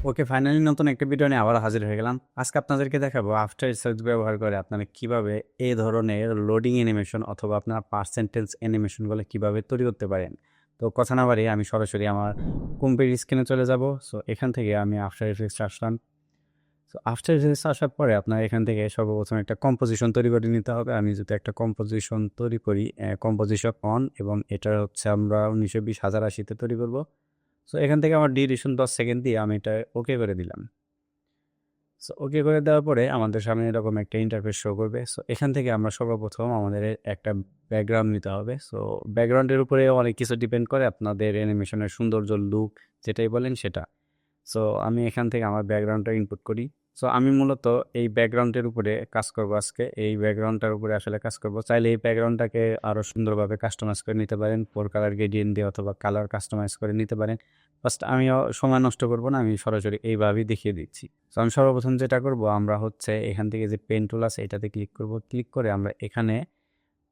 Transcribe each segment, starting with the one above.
ওকে, finally নতুন একটা video নিয়ে আবার হাজির হয়ে গেলাম। আজকে আপনাদেরকে দেখাবো আফটার ইফেক্টস ব্যবহার করে আপনারা কিভাবে এই ধরনের লোডিং অ্যানিমেশন অথবা আপনার পার্সেন্টেজ অ্যানিমেশনগুলো কিভাবে তৈরি করতে পারেন। তো কথা না বাড়িয়ে আমি সরাসরি আমার কম্পিউটার স্ক্রিনে চলে যাব। সো এখান থেকে আমি আফটার ইফেক্টস আসলাম। সো আফটার ইফেক্টস আসার পরে আপনার এখান থেকে সর্বপ্রথম একটা কম্পোজিশন তৈরি করে নিতে হবে। আমি যদি একটা কম্পোজিশন তৈরি করি, কম্পোজিশন অন, এবং এটা হচ্ছে আমরা 1920 1080 তৈরি করব। সো এখান থেকে আমার ডিউরেশন 10 সেকেন্ড দিয়ে আমি এটা ওকে করে দিলাম। সো ওকে করে দেওয়ার পরে আমাদের সামনে এরকম একটা ইন্টারফেস শো করবে। সো এখান থেকে আমরা সর্বপ্রথম আমাদের একটা ব্যাকগ্রাউন্ড নিতে হবে। সো ব্যাকগ্রাউন্ডের উপরে অনেক কিছু ডিপেন্ড করে, আপনাদের অ্যানিমেশনের সৌন্দর্য, লুক যেটাই বলেন সেটা। সো আমি এখান থেকে আমার ব্যাকগ্রাউন্ডটা ইনপুট করি। সো আমি মূলত এই ব্যাকগ্রাউন্ডের উপরে কাজ করব আজকে। এই ব্যাকগ্রাউন্ডটার উপরে আসলে কাজ করব। চাইলে এই ব্যাকগ্রাউন্ডটাকে আরও সুন্দরভাবে কাস্টমাইজ করে নিতে পারেন, ফোর কালার গ্রেডিয়েন্ট দিয়ে অথবা কালার কাস্টমাইজ করে নিতে পারেন। ফার্স্ট আমিও সময় নষ্ট করব না, আমি সরাসরি এইভাবেই দেখিয়ে দিচ্ছি। সো আমি সর্বপ্রথম যেটা করব, আমরা হচ্ছে এখান থেকে যে পেন টুল আছে এটাতে ক্লিক করব। ক্লিক করে আমরা এখানে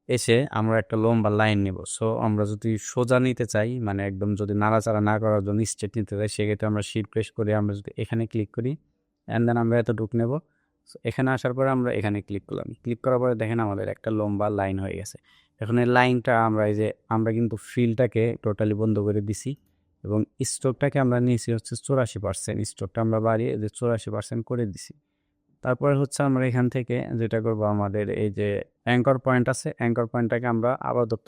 এসে আমরা একটা লম্বা লাইন নেব। সো আমরা যদি সোজা নিতে চাই, মানে একদম যদি নাড়াচাড়া না করার জন্য স্ট্রেট নিতে চাই, সেক্ষেত্রে আমরা শিফট প্রেস করে আমরা যদি এখানে ক্লিক করি, অ্যান্ড দেন আমরা এতটুক নেব। সো এখানে আসার পরে আমরা এখানে ক্লিক করলাম। ক্লিক করার পরে দেখেন আমাদের একটা লম্বা লাইন হয়ে গেছে। এখন এই লাইনটা আমরা কিন্তু ফিলটাকে টোটালি বন্ধ করে দিছি, এবং স্ট্রোকটাকে আমরা নিয়েছি হচ্ছে 84%। স্ট্রোকটা আমরা বাড়িয়ে যে 84% করে দিছি। তারপরে হচ্ছে আমরা এখান থেকে যেটা করব, আমাদের এই যে অ্যাঙ্কর পয়েন্ট আছে, অ্যাঙ্কর পয়েন্টটাকে আমরা আপাতত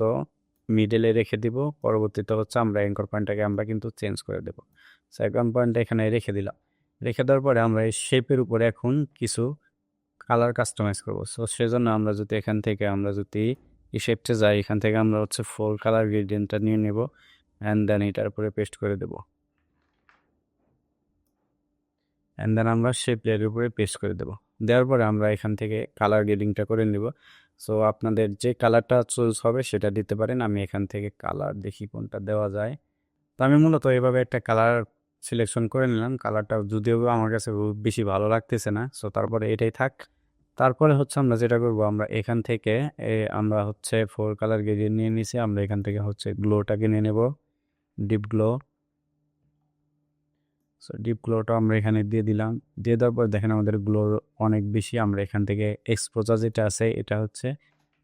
মিডলে রেখে দিব। পরবর্তীতে হচ্ছে আমরা অ্যাঙ্কর পয়েন্টটাকে আমরা কিন্তু চেঞ্জ করে দেব। সো অ্যাঙ্কর পয়েন্টটা এখানে রেখে দিলাম। রেখে দেওয়ার পরে আমরা এই শেপের উপরে এখন কিছু কালার কাস্টমাইজ করব। সো সেজন্য আমরা যদি এখান থেকে এই শেপটা যাই, এখান থেকে আমরা হচ্ছে ফোর কালার গ্রেডিয়েন্টটা নিয়ে নেব, অ্যান্ড দেন এটার উপরে পেস্ট করে দেবো। অ্যান্ড দেন আমরা শেপ লেয়ারের উপরে পেস্ট করে দেবো। দেওয়ার পরে আমরা এখান থেকে কালার গ্রেডিংটা করে নিব। সো আপনাদের যে কালারটা চুজ হবে সেটা দিতে পারেন। আমি এখান থেকে কালার দেখি কোনটা দেওয়া যায়। তো আমি মূলত এভাবে একটা কালার সিলেকশন করে নিলাম। কালারটা যদিও আমার কাছে খুব বেশি ভালো লাগতেছে না, সো তারপরে এটাই থাক। তারপরে হচ্ছে আমরা যেটা করব, আমরা এখান থেকে আমরা হচ্ছে ফোর কালার গ্রেডিয়েন্ট নিয়ে নিছি। আমরা এখান থেকে হচ্ছে গ্লোটাকে নিয়ে নেব, ডিপ গ্লো। সো ডিপ গ্লোটা আমরা এখানে দিয়ে দিলাম। দিয়ে দেওয়ার পর দেখেন আমাদের গ্লো অনেক বেশি। আমরা এখান থেকে এক্সপোজার যেটা আছে এটা হচ্ছে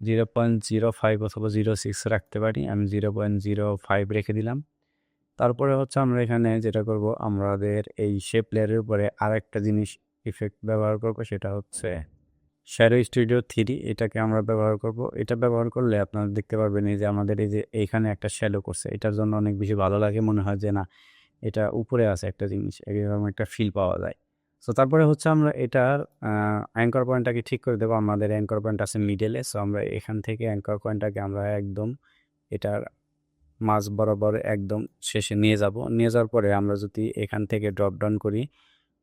0.05 অথবা 0.6 রাখতে পারি। আমি 0.05 রেখে দিলাম। তারপরে হচ্ছে আমরা এখানে যেটা করব, আমাদের এই শেপ লেয়ারের উপরে আরেকটা জিনিস ইফেক্ট ব্যবহার করব, সেটা হচ্ছে শ্যাডো স্টুডিও 3। এটাকে আমরা ব্যবহার করব। এটা ব্যবহার করলে আপনারা দেখতে পারবেন এই যে আমাদের এই যে এইখানে একটা শ্যাডো করছে, এটার জন্য অনেক বেশি ভালো লাগে। মনে হয় যে না, এটা উপরে আছে একটা জিনিস, এরকম একটা ফিল পাওয়া যায়। সো তারপরে হচ্ছে আমরা এটার অ্যাঙ্কর পয়েন্টটাকে ঠিক করে দেবো। আমাদের অ্যাঙ্কর পয়েন্ট আছে মিডলে। সো আমরা এখান থেকে অ্যাঙ্কর পয়েন্টটাকে আমরা একদম এটার মাঝ বরাবর একদম শেষে নিয়ে যাব। নিয়ে যাওয়ার পরে আমরা যদি এখান থেকে ড্রপ ডাউন করি,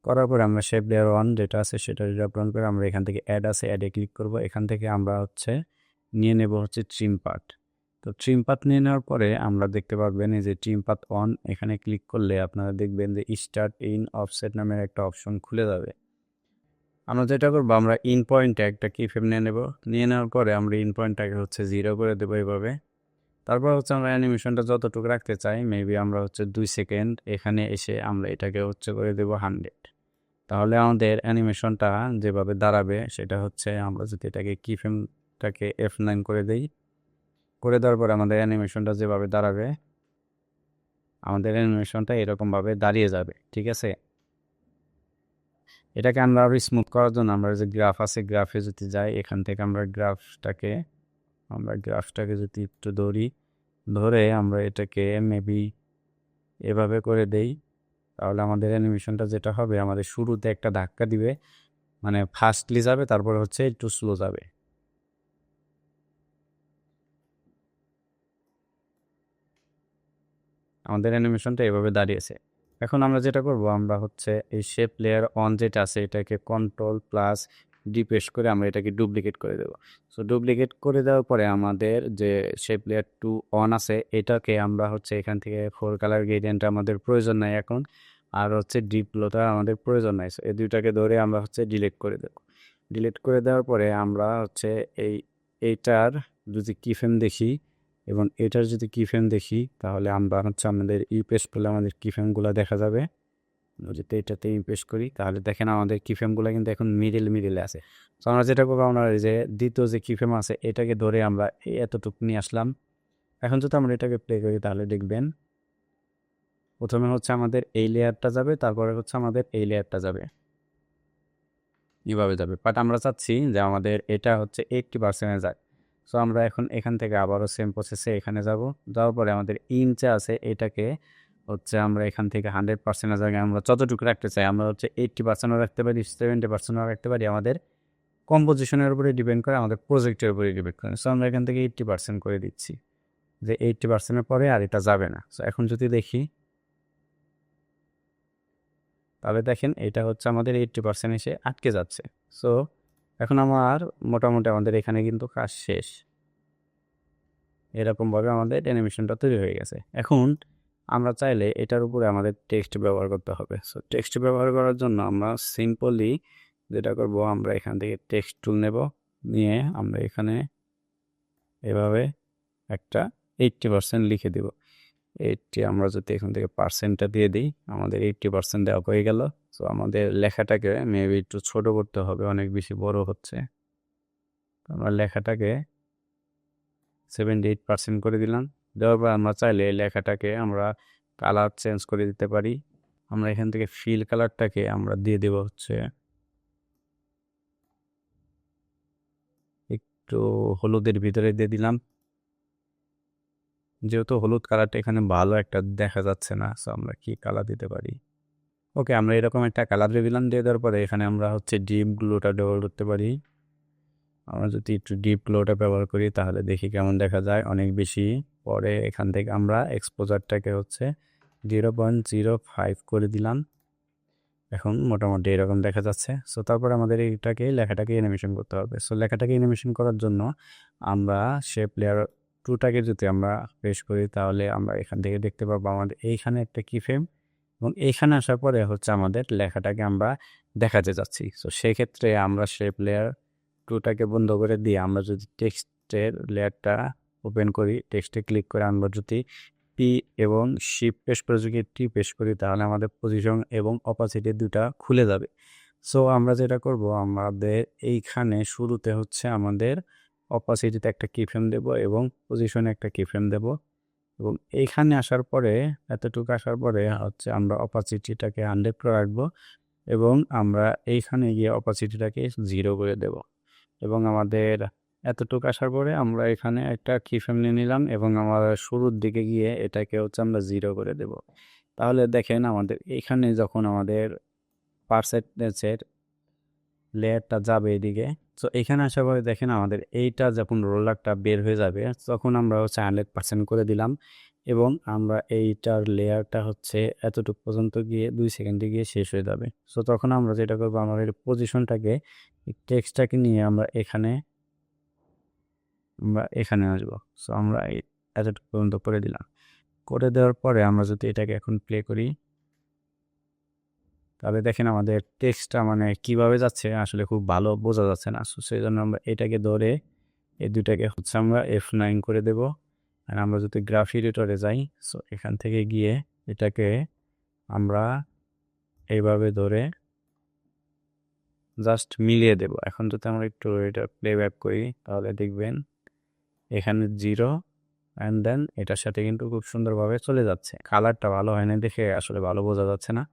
করার পরে আমরা শেপ লেয়ার 1 যেটা আছে সেটা ড্রপ ডাউন করে আমরা এখান থেকে অ্যাড আছে, অ্যাডে ক্লিক করব। এখান থেকে আমরা হচ্ছে নিয়ে নেব হচ্ছে ট্রিম পার্ট। তো ট্রিম পাথ নিয়ে নেওয়ার পরে আমরা দেখতে পারবেন এই যে ট্রিম পাথ অন, এখানে ক্লিক করলে আপনারা দেখবেন যে স্টার্ট ইন অফসেট নামের একটা অপশন খুলে যাবে। আমরা যেটা করবো, আমরা ইন পয়েন্টে একটা কি ফ্রেম নিয়ে নেব। নিয়ে নেওয়ার পরে আমরা ইন পয়েন্টটাকে হচ্ছে 0 করে দেবো এইভাবে। তারপর হচ্ছে আমরা অ্যানিমেশনটা যতটুকু রাখতে চাই, মেবি আমরা হচ্ছে 2 সেকেন্ড, এখানে এসে আমরা এটাকে হচ্ছে করে দেবো 100। তাহলে আমাদের অ্যানিমেশনটা যেভাবে দাঁড়াবে সেটা হচ্ছে, আমরা যদি এটাকে কি ফ্রেমটাকে F9 করে দেই, করে দেওয়ার পরে আমাদের অ্যানিমেশনটা যেভাবে দাঁড়াবে, আমাদের অ্যানিমেশনটা এরকমভাবে দাঁড়িয়ে যাবে। ঠিক আছে, এটাকে আমরা আরও স্মুথ করার জন্য আমরা যে গ্রাফ আছে, গ্রাফে যদি যাই, এখান থেকে আমরা গ্রাফটাকে যদি একটু ধরে আমরা এটাকে মেবি এভাবে করে দেই, তাহলে আমাদের অ্যানিমেশনটা যেটা হবে, আমাদের শুরুতে একটা ধাক্কা দিবে, মানে ফাস্টলি যাবে, তারপরে হচ্ছে একটু স্লো যাবে। আমাদের অ্যানিমেশনটা এভাবে দাঁড়িয়েছে। এখন আমরা যেটা করব, আমরা হচ্ছে এই শেপ লেয়ার অন যেটা আছে এটাকে কন্ট্রোল প্লাস ডি প্রেস করে আমরা এটাকে ডুপ্লিকেট করে দেবো। সো ডুপ্লিকেট করে দেওয়ার পরে আমাদের যে শেপ লেয়ার 2 অন আছে এটাকে আমরা হচ্ছে এখান থেকে ফোর কালার গ্রেডিয়েন্ট আমাদের প্রয়োজন নাই এখন, আর হচ্ছে ডিপ ব্লোটা আমাদের প্রয়োজন নাই। সো এই দুইটাকে ধরে আমরা হচ্ছে ডিলিট করে দেবো। ডিলিট করে দেওয়ার পরে আমরা হচ্ছে এইটার যদি কি ফ্রেম দেখি এবং এটার যদি কি ফ্রেম দেখি, তাহলে আমরা হচ্ছে আমাদের পেস্ট করলে আমাদের কি ফ্রেমগুলো দেখা যাবে। যদি এটাতে পেস্ট করি তাহলে দেখেন আমাদের কিফ্রেমগুলো কিন্তু এখন মিডিলে আছে। তো আমরা যেটা করবো, আমরা এই যে দ্বিতীয় যে কিফ্রেম আছে এটাকে ধরে আমরা এই এতটুকু নিয়ে আসলাম। এখন যদি আমরা এটাকে প্লে করি তাহলে দেখবেন প্রথমে হচ্ছে আমাদের এই লেয়ারটা যাবে, তারপরে হচ্ছে আমাদের এই লেয়ারটা যাবে, এইভাবে যাবে। বাট আমরা চাচ্ছি যে আমাদের এটা হচ্ছে 80% যায়। সো আমরা এখন এখান থেকে আবারও সেম প্রসেসে এখানে যাব, যাওয়ার পরে আমাদের ইঞ্চে আছে এটাকে হচ্ছে আমরা এখান থেকে 100% জায়গায় আমরা যতটুকু রাখতে চাই, আমরা হচ্ছে 80%ও রাখতে পারি, 70%ও রাখতে পারি। আমাদের কম্পোজিশনের উপরে ডিপেন্ড করে, আমাদের প্রজেক্টের উপরে ডিপেন্ড করে। সো আমরা এখান থেকে 80% করে দিচ্ছি, যে 80%-এর পরে আর এটা যাবে না। সো এখন যদি দেখি তাহলে দেখেন এটা হচ্ছে আমাদের 80% এসে আটকে যাচ্ছে। সো এখন আমার মোটামুটি আমাদের এখানে কিন্তু কাজ শেষ। এরকমভাবে আমাদের অ্যানিমেশনটা তৈরি হয়ে গেছে। এখন আমরা চাইলে এটার উপরে আমাদের টেক্সট ব্যবহার করতে হবে। সো টেক্সট ব্যবহার করার জন্য আমরা সিম্পলি যেটা করব, আমরা এখান থেকে টেক্সট টুল নেব, নিয়ে আমরা এখানে এভাবে একটা 80% লিখে দেব। 80 আমরা যদি এখান থেকে পার্সেন্টটা দিয়ে দিই, আমাদের 80% দেওয়া হয়ে গেল। সো আমাদের লেখাটাকে মেবি একটু ছোট করতে হবে, অনেক বেশি বড় হচ্ছে। আমরা লেখাটাকে 78% করে দিলাম। দেওয়ার পর আমরা চাইলে লেখাটাকে আমরা কালার চেঞ্জ করে দিতে পারি। আমরা এখান থেকে ফিল কালারটাকে আমরা দিয়ে দেব হচ্ছে একটু হলুদের ভিতরে দিয়ে দিলাম, যেহেতু হলুদ কালারটা এখানে ভালো একটা দেখা যাচ্ছে না। সো আমরা কি কালার দিতে পারি? ওকে, আমরা এরকম একটা কালার দিয়ে দিলাম। দিয়ে দেওয়ার পরে এখানে আমরা হচ্ছে ডিপ গ্লোটা ব্যবহার করতে পারি। আমরা যদি একটু ডিপ গ্লোটা ব্যবহার করি তাহলে দেখি কেমন দেখা যায়, অনেক বেশি। পরে এখান থেকে আমরা এক্সপোজারটাকে হচ্ছে 0.05 করে দিলাম। এখন মোটামুটি এরকম দেখা যাচ্ছে। সো তারপর আমাদের লেখাটাকে অ্যানিমেশন করতে হবে। সো লেখাটাকে অ্যানিমেশন করার জন্য আমরা শেপ লেয়ার 2টাকে যদি আমরা প্রেস করি তাহলে আমরা এখান থেকে দেখতে পাবো আমাদের এইখানে একটা কিফ্রেম, এবং এইখানে আসার পরে হচ্ছে আমাদের লেখাটাকে আমরা দেখাতে যাচ্ছি। সো সেক্ষেত্রে আমরা শেপ লেয়ার 2টাকে বন্ধ করে দিয়ে আমরা যদি টেক্সটের লেয়ারটা ওপেন করি, টেক্সটে ক্লিক করে আমরা যদি পি এবং শিফট প্রেস করে যদি টি প্রেস করি তাহলে আমাদের পজিশন এবং অপাসিটি দুটা খুলে যাবে। সো আমরা যেটা করব, আমাদের এইখানে শুরুতে হচ্ছে আমাদের অপাসিটিতে একটা কিফ্রেম দেব এবং পজিশনে একটা কিফ্রেম দেব, এবং এইখানে আসার পরে এতটুকু আসার পরে হচ্ছে আমরা অপাসিটিটাকে 100 করে রাখবো, এবং আমরা এইখানে গিয়ে অপাসিটিটাকে 0 করে দেব। এবং আমাদের এতটুকু আসার পরে আমরা এখানে একটা কিফ্রেম নিয়ে নিলাম এবং আমরা শুরুর দিকে গিয়ে এটাকে হচ্ছে আমরা 0 করে দেব। তাহলে দেখেন আমাদের এইখানে যখন আমাদের পার্সেন্টেজের লেয়ারটা যাবে এদিকে, তো এখানে আসার পরে দেখেন আমাদের এইটা যখন রোলারটা বের হয়ে যাবে তখন আমরা হচ্ছে 100% করে দিলাম, এবং আমরা এইটার লেয়ারটা হচ্ছে এতটুকু পর্যন্ত গিয়ে 2 সেকেন্ডে গিয়ে শেষ হয়ে যাবে। সো তখন আমরা যেটা করবো, আমাদের পজিশনটাকে টেক্সটটাকে নিয়ে আমরা এখানে আসবো। সো আমরা এতটুকু পর্যন্ত করে দিলাম। করে দেওয়ার পরে আমরা যদি এটাকে এখন প্লে করি তাহলে দেখেন আমাদের টেক্সটটা মানে কিভাবে যাচ্ছে আসলে খুব ভালো বোঝা যাচ্ছে না। সো সেই জন্য আমরা এটাকে ধরে এই দুটাকে হচ্ছে আমরা F9 করে দেব। আর আমরা যদি গ্রাফ এডিটরে যাই, সো এখান থেকে গিয়ে এটাকে আমরা এইভাবে ধরে জাস্ট মিলিয়ে দেব। এখন যদি আমরা একটু এটা প্লেব্যাক করি তাহলে দেখবেন এখানে 0 অ্যান্ড দেন এটার সাথে কিন্তু খুব সুন্দরভাবে চলে যাচ্ছে। কালারটা ভালো হয় না দেখে আসলে ভালো বোঝা যাচ্ছে না।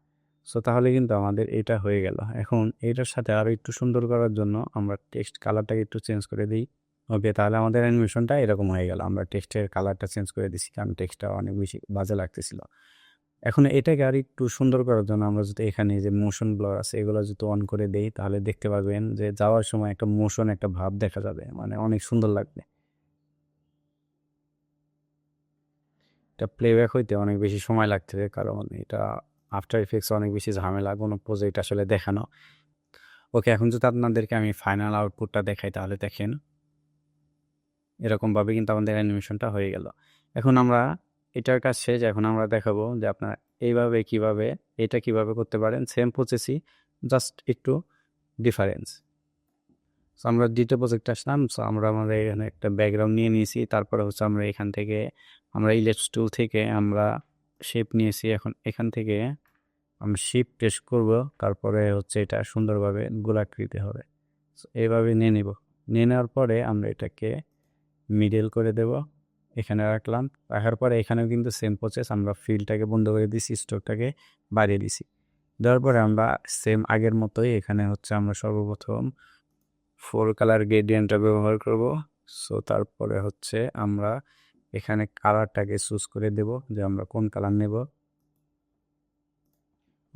সো তাহলে কিন্তু আমাদের এটা হয়ে গেল। এখন এটার সাথে আরও একটু সুন্দর করার জন্য আমরা টেক্সট কালারটাকে একটু চেঞ্জ করে দিই। ওকে, তাহলে আমাদের অ্যানিমেশনটা এরকম হয়ে গেল। আমরা টেক্সটের কালারটা চেঞ্জ করে দিছি কারণ টেক্সটটা অনেক বেশি বাজে লাগতেছিল। এখন এটাকে আর একটু সুন্দর করার জন্য আমরা যদি এখানে যে মোশন ব্লর আছে এগুলো যদি অন করে দেই তাহলে দেখতে পাবেন যে যাওয়ার সময় একটা মোশন, একটা ভাব দেখা যাবে, মানে অনেক সুন্দর লাগবে। এটা প্লেব্যাক হইতে অনেক বেশি সময় লাগতেছে কারণ এটা আফটার ইফেক্টস অনেক বেশি ঝামেলা কোনো প্রজেক্ট আসলে দেখানো। ওকে, এখন যদি আপনাদেরকে আমি ফাইনাল আউটপুটটা দেখাই তাহলে দেখেন এরকমভাবে কিন্তু আমাদের অ্যানিমেশনটা হয়ে গেল। এখন আমরা এটার কাজ শেষ। এখন আমরা দেখাবো যে আপনারা এইভাবে কিভাবে এটা কিভাবে করতে পারেন, সেম প্রসেসই জাস্ট একটু ডিফারেন্স। সো আমরা দ্বিতীয় প্রজেক্টে আসলাম। সো আমরা আমাদের এখানে একটা ব্যাকগ্রাউন্ড নিয়ে নিয়েছি, তারপরে হচ্ছে আমরা এখান থেকে আমরা ইলেপস টুল থেকে আমরা শেপ নিয়েছি। এখন এখান থেকে আমরা শিফট প্রেস করব, তারপরে হচ্ছে এটা সুন্দরভাবে গোলাকৃতি হবে। এইভাবে নিয়ে নিব। নিয়ে নেওয়ার পরে আমরা এটাকে মিডল করে দেব, এখানে রাখলাম। রাখার পরে এখানেও কিন্তু সেম প্রসেস, আমরা ফিলটাকে বন্ধ করে দিছি, স্ট্রোকটাকে বাড়িয়ে দিছি। দেওয়ার পরে আমরা সেম আগের মতোই এখানে হচ্ছে আমরা সর্বপ্রথম 4 কালার গ্রেডিয়েন্টটা ব্যবহার করব। সো তারপরে হচ্ছে আমরা এখানে কালারটাকে চুজ করে দেব যে আমরা কোন কালার নেব।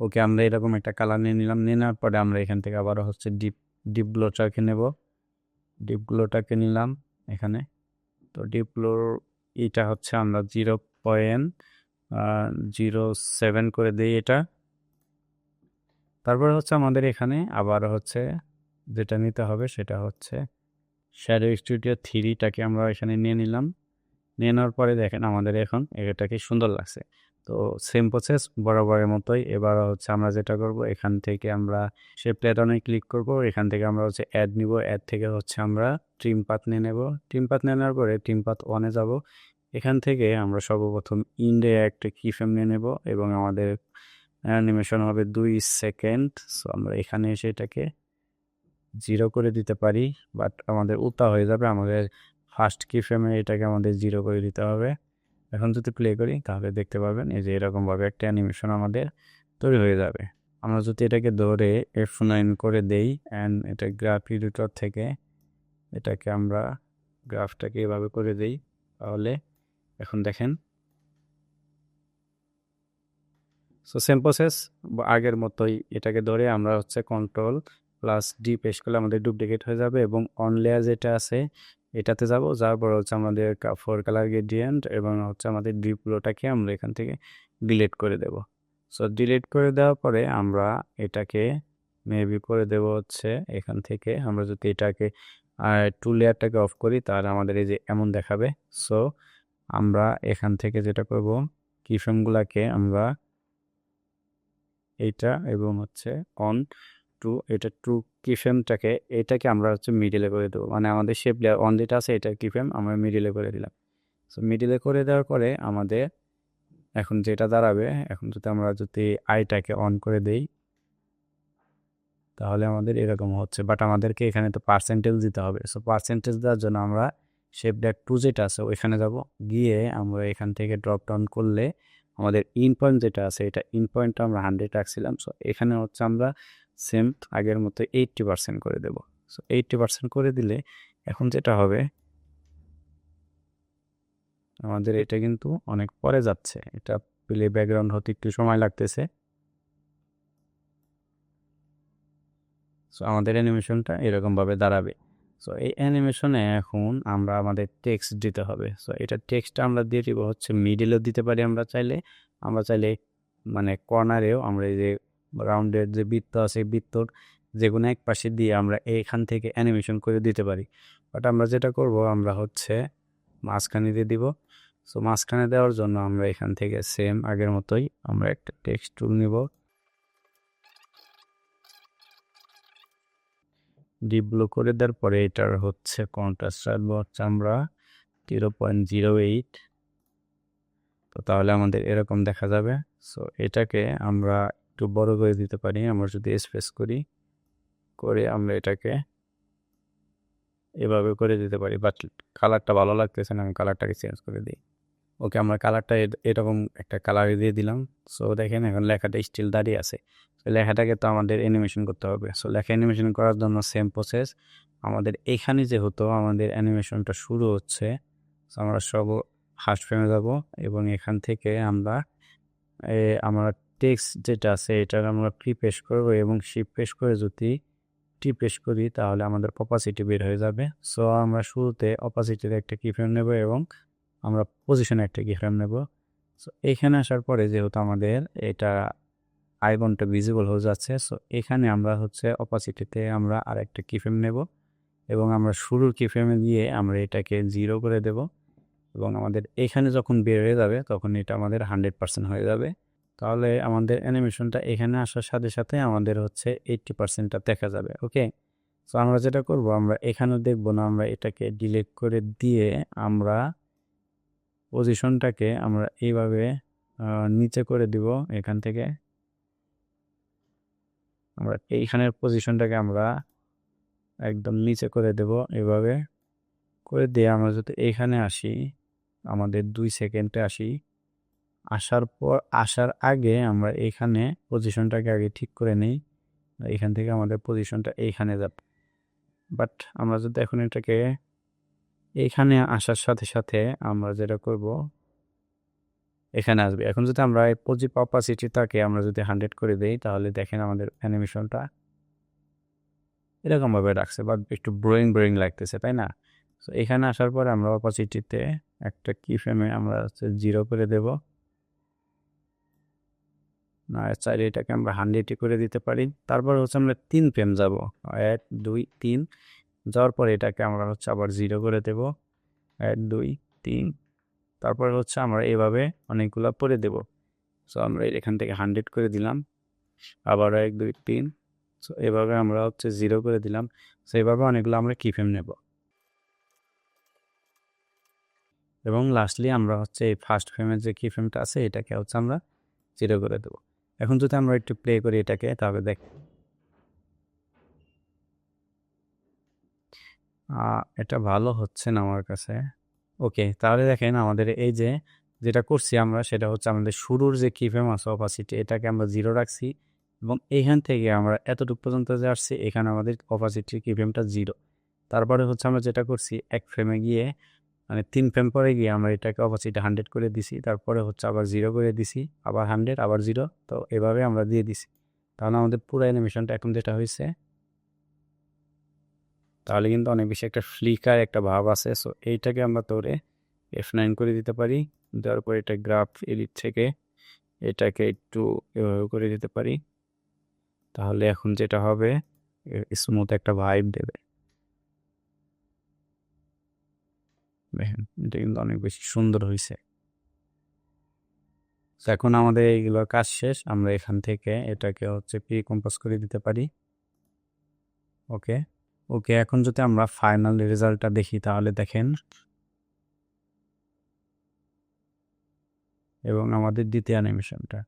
ওকে, আমরা এরকম একটা কালার নিয়ে নিলাম। নিয়ে নেওয়ার পরে আমরা এখান থেকে আবারও হচ্ছে ডিপ ব্লোটাকে নেব। ডিপ ব্লোটাকে নিলাম এখানে। তো ডিপ ব্লোর এটা হচ্ছে আমরা 0.07 করে দিই এটা। তারপরে হচ্ছে আমাদের এখানে আবার হচ্ছে যেটা নিতে হবে সেটা হচ্ছে শ্যাডো স্টুডিও 3টাকে আমরা এখানে নিয়ে নিলাম। নিয়ে নেওয়ার পরে দেখেন আমাদের এখন এটাকে সুন্দর লাগছে। তো সেম প্রসেস বরাবরের মতোই। এবার হচ্ছে আমরা যেটা করব, এখান থেকে আমরা শেপ প্যাটার্নে ক্লিক করব। এখান থেকে আমরা হচ্ছে অ্যাড নিব। অ্যাড থেকে হচ্ছে আমরা ট্রিম পাথ নিয়ে নেব। ট্রিম পাথ নিয়ে নেওয়ার পরে ট্রিম পাথ 1-এ যাব। এখান থেকে আমরা সর্বপ্রথম ইন্ডে একটা কিফ্রেম নিয়ে নেব এবং আমাদের অ্যানিমেশন হবে 2 সেকেন্ড। সো আমরা এখানে এসে এটাকে 0 করে দিতে পারি, বাট আমাদের উল্টা হয়ে যাবে। আমাদের ফার্স্ট কিফ্রেমে এটাকে আমাদের 0 করে দিতে হবে। এখন যদি প্লে করি তাহলে দেখতে পাবেন এই যে এরকমভাবে একটা অ্যানিমেশন আমাদের তৈরি হয়ে যাবে। আমরা যদি এটাকে ধরে F9 করে দেই অ্যান্ড এটা গ্রাফ এডিটর থেকে এটাকে আমরা গ্রাফটাকে এভাবে করে দেই, তাহলে এখন দেখেন। সো সেম প্রসেস আগের মতোই, এটাকে ধরে আমরা হচ্ছে Ctrl+D প্রেস করলে আমাদের ডুপ্লিকেট হয়ে যাবে এবং অন লেয়ার যেটা আছে এটাতে যাব। যাওয়ার পর হচ্ছে আমাদের 4 কালার গ্রেডিয়েন্ট এবং হচ্ছে আমাদের ডিপ ব্লোটাকে আমরা এখান থেকে ডিলিট করে দেব। সো ডিলিট করে দেওয়ার পরে আমরা এটাকে মেবি করে দেব হচ্ছে এখান থেকে। আমরা যদি এটাকে টু লেয়ারটাকে অফ করি তাহলে আমাদের এই যে এমন দেখাবে। সো আমরা এখান থেকে যেটা করব, কিফ্রেমগুলোকে আমরা এইটা এবং হচ্ছে অন টু, এটা টু কিফ্রেমটাকে এটাকে আমরা হচ্ছে মিডিলে করে দেবো। মানে আমাদের শেপ লেয়ার অন যেটা আছে এটা কিফ্রেম আমরা মিডিলে করে দিলাম। সো মিডিলে করে দেওয়ার পরে আমাদের এখন যেটা দাঁড়াবে, এখন যদি আইটাকে অন করে দেই তাহলে আমাদের এরকম হচ্ছে। বাট আমাদেরকে এখানে তো পার্সেন্টেজ দিতে হবে। সো পার্সেন্টেজ দেওয়ার জন্য আমরা শেপ লেয়ার 2 যেটা আছে ওইখানে যাব। গিয়ে আমরা এখান থেকে ড্রপ ডাউন করলে আমাদের ইন পয়েন্ট যেটা আছে এটা ইন পয়েন্টটা আমরা 100 রাখছিলাম। সো এখানে হচ্ছে আমরা সেম আগের মতো 80% করে দেব। সো 80% করে দিলে এখন যেটা হবে, আমাদের এটা কিন্তু অনেক পরে যাচ্ছে। এটা প্লে ব্যাকগ্রাউন্ড হতে একটু সময় লাগতেছে। সো আমাদের অ্যানিমেশনটা এরকমভাবে দাঁড়াবে। সো এই অ্যানিমেশনে এখন আমরা আমাদের টেক্সট দিতে হবে। সো এটা টেক্সটটা আমরা দিয়ে দিব হচ্ছে মিডিলেও দিতে পারি আমরা চাইলে মানে কর্নারেও আমরা এই যে রাউন্ডের যে বৃত্ত আছে বৃত্তর যে কোনো এক পাশে দিয়ে আমরা এইখান থেকে অ্যানিমেশন করে দিতে পারি। বাট আমরা যেটা করব, আমরা হচ্ছে মাঝখানে দিয়ে দিব। সো মাঝখানে দেওয়ার জন্য আমরা এখান থেকে সেম আগের মতোই আমরা একটা টেক্সট টুল নিব। ডিপ ব্লু করে দেওয়ার পরে এটার হচ্ছে কন্ট্রাস্ট রাখবো হচ্ছে আমরা 0.08। তো তাহলে আমাদের এরকম দেখা যাবে। সো এটাকে আমরা একটু বড় করে দিতে পারি। আমরা যদি স্পেস করে আমরা এটাকে এভাবে করে দিতে পারি। বাট কালারটা ভালো লাগতেছে না, আমি কালারটাকে চেঞ্জ করে দিই। ওকে, আমরা কালারটা এরকম একটা কালার দিয়ে দিলাম। সো দেখেন এখন লেখাটা স্টিল দাঁড়িয়ে আছে। তো লেখাটাকে তো আমাদের অ্যানিমেশন করতে হবে। সো লেখা অ্যানিমেশন করার জন্য সেম প্রসেস। আমাদের এখানে যেহেতু আমাদের অ্যানিমেশনটা শুরু হচ্ছে, সো আমরা ফার্স্ট ফ্রেমে যাব এবং এখান থেকে আমরা টেক্সট যেটা আছে এটা আমরা প্রেস করব এবং শিফট প্রেস করে যদি প্রেস করি তাহলে আমাদের অপাসিটি বের হয়ে যাবে। সো আমরা শুরুতে অপাসিটির একটা কিফ্রেম নেব এবং আমরা পজিশনে একটা কিফ্রেম নেব। সো এখানে আসার পরে যেহেতু আমাদের এটা আইকনটা ভিজিবল হয়ে যাচ্ছে, সো এখানে আমরা হচ্ছে অপাসিটিতে আমরা আরেকটা কিফ্রেম নেব এবং আমরা শুরুর কিফ্রেমে দিয়ে আমরা এটাকে 0 করে দেব এবং আমাদের এখানে যখন বের হয়ে যাবে তখন এটা আমাদের 100% হয়ে যাবে। তাহলে আমাদের অ্যানিমেশনটা এখানে আসার সাথে সাথে আমাদের হচ্ছে 80%টা দেখা যাবে। ওকে, সো আমরা যেটা করব, আমরা এখানেও দেখব না, আমরা এটাকে ডিলিট করে দিয়ে আমরা পজিশনটাকে আমরা এইভাবে নিচে করে দিব এখান থেকে। আমরা এইখানের পজিশনটাকে আমরা একদম নিচে করে দেব, এভাবে করে দিয়ে আমরা যদি এইখানে আসি, আমাদের 2 সেকেন্ডে আসি, আসার পর আসার আগে আমরা এইখানে পজিশনটাকে আগে ঠিক করে নিই। এখান থেকে আমাদের পজিশনটা এইখানে যাবে, বাট আমরা যদি এখন এটাকে এইখানে আসার সাথে সাথে আমরা যেটা করব, এখানে আসবে। এখন যদি আমরা এই অপাসিটিটাকে আমরা যদি 100 করে দেই, তাহলে দেখেন আমাদের অ্যানিমেশনটা এরকমভাবে রাখছে, বাট একটু বোরিং লাগতেছে, তাই না? তো এখানে আসার পরে আমরা অপাসিটিতে একটা কি ফ্রেমে আমরা 0 করে দেব, না চাইলে এটাকে আমরা 100 করে দিতে পারি। তারপর হচ্ছে আমরা 3 ফ্রেম যাব, 1 2 3 যাওয়ার পরে এটাকে আমরা হচ্ছে আবার 0 করে দেব, 1 2 3। তারপর হচ্ছে আমরা এভাবে অনেকগুলো পরে দেব। সো আমরা এখান থেকে 100 করে দিলাম, আবার 1 2 3। সো এভাবে আমরা হচ্ছে 0 করে দিলাম। সো এভাবে অনেকগুলো আমরা কি ফ্রেম নেব, এবং লাস্টলি আমরা হচ্ছে এই ফার্স্ট ফ্রেমের যে কি ফ্রেমটা আছে এটাকে হচ্ছে আমরা 0 করে দেব। এখন যদি আমরা একটু প্লে করি এটাকে, তাহলে দেখ এটা ভালো হচ্ছে না আমার কাছে। ওকে, তাহলে দেখেন আমাদের এই যে যেটা করছি আমরা, সেটা হচ্ছে আমাদের শুরুর যে কি ফ্রেম আছে অপাসিটি, এটাকে আমরা 0 রাখছি, এবং এইখান থেকে আমরা এতটুকু পর্যন্ত যে আসছি এখানে আমাদের অপাসিটির কি ফ্রেমটা 0। তারপরে হচ্ছে আমরা যেটা করছি, এক ফ্রেমে গিয়ে মানে 3 ফ্রেম পরে গিয়ে আমরা এটাকে অপাসিটি 100 করে দিছি, তারপরে হচ্ছে আবার 0 করে দিছি, আবার 100 আবার 0। তো এভাবে আমরা দিয়ে দিছি, তাহলে আমাদের পুরো অ্যানিমেশনটা এখন যেটা হয়েছে, তাহলে কিন্তু অনেক বেশি একটা ফ্লিকার একটা ভাব আছে। সো এইটাকে আমরা ধরে F9 করে দিতে পারি, দেওয়ার পর এটা গ্রাফ এডিট থেকে এটাকে একটু এভাবে করে দিতে পারি, তাহলে এখন যেটা হবে স্মুথ একটা ভাইব দেবে। দেখেন এটা কিন্তু অনেক বেশি সুন্দর হয়েছে। এখন আমাদের এইগুলোর কাজ শেষ, আমরা এখান থেকে এটাকে হচ্ছে প্রি কম্পোজ করে দিতে পারি। ওকে ওকে, এখন যদি আমরা ফাইনাল রেজাল্টটা দেখি, তাহলে দেখেন, এবং আমাদের দ্বিতীয় অ্যানিমেশনটা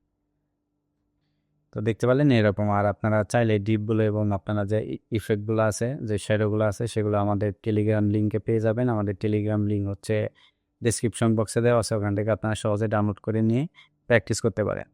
তো দেখতে পেলেন এরকম। আর আপনারা চাইলে ডিপগুলো এবং আপনারা যে ইফেক্টগুলো আছে, যে শ্যাডোগুলো আছে, সেগুলো আমাদের টেলিগ্রাম লিঙ্কে পেয়ে যাবেন। আমাদের টেলিগ্রাম লিঙ্ক হচ্ছে ডেসক্রিপশন বক্সে দেওয়া আছে, ওখান থেকে আপনারা সহজে ডাউনলোড করে নিয়ে প্র্যাকটিস করতে পারেন।